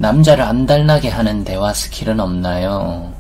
남자를 안달나게 하는 대화 스킬은 없나요?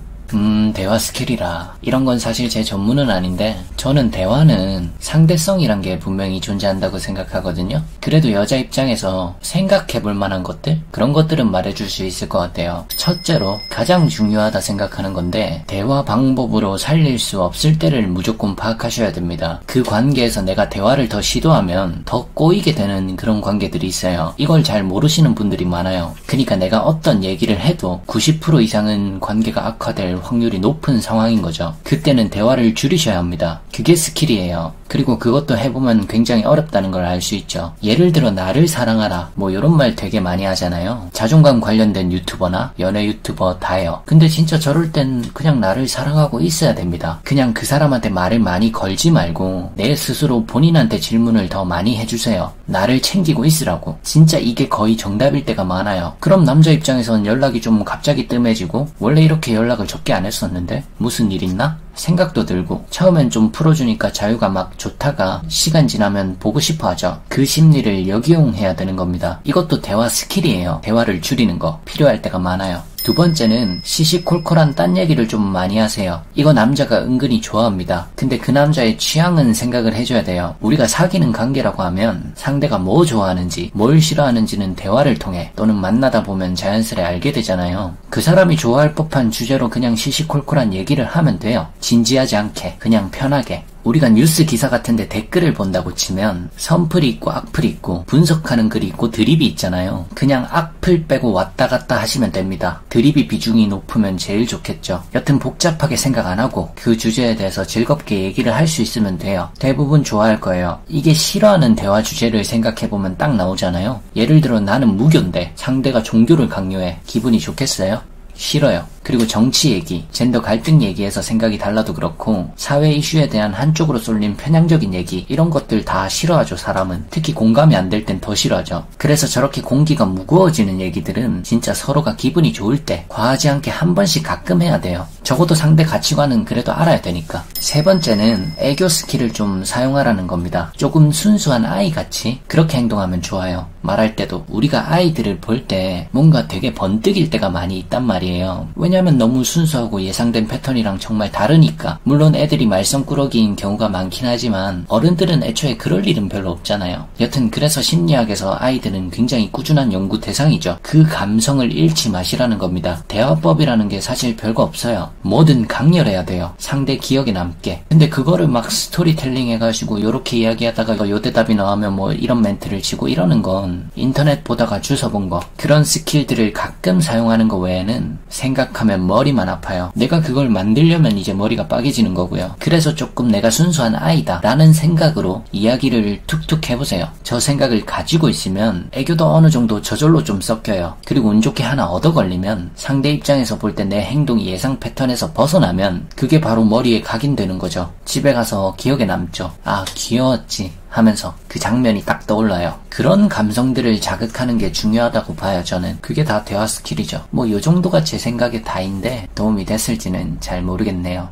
대화 스킬이라. 이런 건 사실 제 전문은 아닌데 저는 대화는 상대성이란 게 분명히 존재한다고 생각하거든요. 그래도 여자 입장에서 생각해볼 만한 것들? 그런 것들은 말해줄 수 있을 것 같아요. 첫째로 가장 중요하다 생각하는 건데 대화 방법으로 살릴 수 없을 때를 무조건 파악하셔야 됩니다. 그 관계에서 내가 대화를 더 시도하면 더 꼬이게 되는 그런 관계들이 있어요. 이걸 잘 모르시는 분들이 많아요. 그러니까 내가 어떤 얘기를 해도 90% 이상은 관계가 악화될 확률이 높은 상황인 거죠. 그때는 대화를 줄이셔야 합니다. 그게 스킬이에요. 그리고 그것도 해보면 굉장히 어렵다는 걸 알 수 있죠. 예를 들어 나를 사랑하라 뭐 이런 말 되게 많이 하잖아요. 자존감 관련된 유튜버나 연애 유튜버 다요. 근데 진짜 저럴 땐 그냥 나를 사랑하고 있어야 됩니다. 그냥 그 사람한테 말을 많이 걸지 말고 내 스스로 본인한테 질문을 더 많이 해주세요. 나를 챙기고 있으라고. 진짜 이게 거의 정답일 때가 많아요. 그럼 남자 입장에선 연락이 좀 갑자기 뜸해지고 원래 이렇게 연락을 적게 안 했었는데 무슨 일 있나? 생각도 들고 처음엔 좀 풀어주니까 자유가 막 좋다가 시간 지나면 보고 싶어 하죠. 그 심리를 역이용해야 되는 겁니다. 이것도 대화 스킬이에요. 대화를 줄이는 거 필요할 때가 많아요. 두 번째는 시시콜콜한 딴 얘기를 좀 많이 하세요. 이거 남자가 은근히 좋아합니다. 근데 그 남자의 취향은 생각을 해줘야 돼요. 우리가 사귀는 관계라고 하면 상대가 뭐 좋아하는지 뭘 싫어하는지는 대화를 통해 또는 만나다 보면 자연스레 알게 되잖아요. 그 사람이 좋아할 법한 주제로 그냥 시시콜콜한 얘기를 하면 돼요. 진지하지 않게 그냥 편하게. 우리가 뉴스 기사 같은데 댓글을 본다고 치면 선플이 있고 악플이 있고 분석하는 글이 있고 드립이 있잖아요. 그냥 악플 빼고 왔다 갔다 하시면 됩니다. 드립이 비중이 높으면 제일 좋겠죠. 여튼 복잡하게 생각 안 하고 그 주제에 대해서 즐겁게 얘기를 할 수 있으면 돼요. 대부분 좋아할 거예요. 이게 싫어하는 대화 주제를 생각해보면 딱 나오잖아요. 예를 들어 나는 무교인데 상대가 종교를 강요해. 기분이 좋겠어요? 싫어요. 그리고 정치 얘기, 젠더 갈등 얘기에서 생각이 달라도 그렇고 사회 이슈에 대한 한쪽으로 쏠린 편향적인 얘기 이런 것들 다 싫어하죠. 사람은. 특히 공감이 안 될 땐 더 싫어하죠. 그래서 저렇게 공기가 무거워지는 얘기들은 진짜 서로가 기분이 좋을 때 과하지 않게 한 번씩 가끔 해야 돼요. 적어도 상대 가치관은 그래도 알아야 되니까. 세 번째는 애교 스킬을 좀 사용하라는 겁니다. 조금 순수한 아이같이 그렇게 행동하면 좋아요. 말할 때도 우리가 아이들을 볼 때 뭔가 되게 번뜩일 때가 많이 있단 말이에요. 왜냐면 너무 순수하고 예상된 패턴이랑 정말 다르니까. 물론 애들이 말썽꾸러기인 경우가 많긴 하지만 어른들은 애초에 그럴 일은 별로 없잖아요. 여튼 그래서 심리학에서 아이들은 굉장히 꾸준한 연구 대상이죠. 그 감성을 잃지 마시라는 겁니다. 대화법이라는 게 사실 별거 없어요. 뭐든 강렬해야 돼요. 상대 기억에 남게. 근데 그거를 막 스토리텔링 해가지고 요렇게 이야기하다가 요 대답이 나오면 뭐 이런 멘트를 치고 이러는 건 인터넷 보다가 주워본 거. 그런 스킬들을 가끔 사용하는 거 외에는 생각하면 머리만 아파요. 내가 그걸 만들려면 이제 머리가 빠개지는 거고요. 그래서 조금 내가 순수한 아이다 라는 생각으로 이야기를 툭툭 해보세요. 저 생각을 가지고 있으면 애교도 어느 정도 저절로 좀 섞여요. 그리고 운 좋게 하나 얻어 걸리면 상대 입장에서 볼 때 내 행동이 예상 패턴에서 벗어나면 그게 바로 머리에 각인되는 거죠. 집에 가서 기억에 남죠. 아, 귀여웠지 하면서 그 장면이 딱 떠올라요. 그런 감성들을 자극하는 게 중요하다고 봐요. 저는 그게 다 대화 스킬이죠. 뭐 요 정도가 제 생각의 다인데 도움이 됐을지는 잘 모르겠네요.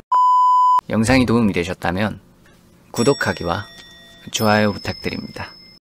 영상이 도움이 되셨다면 구독하기와 좋아요 부탁드립니다.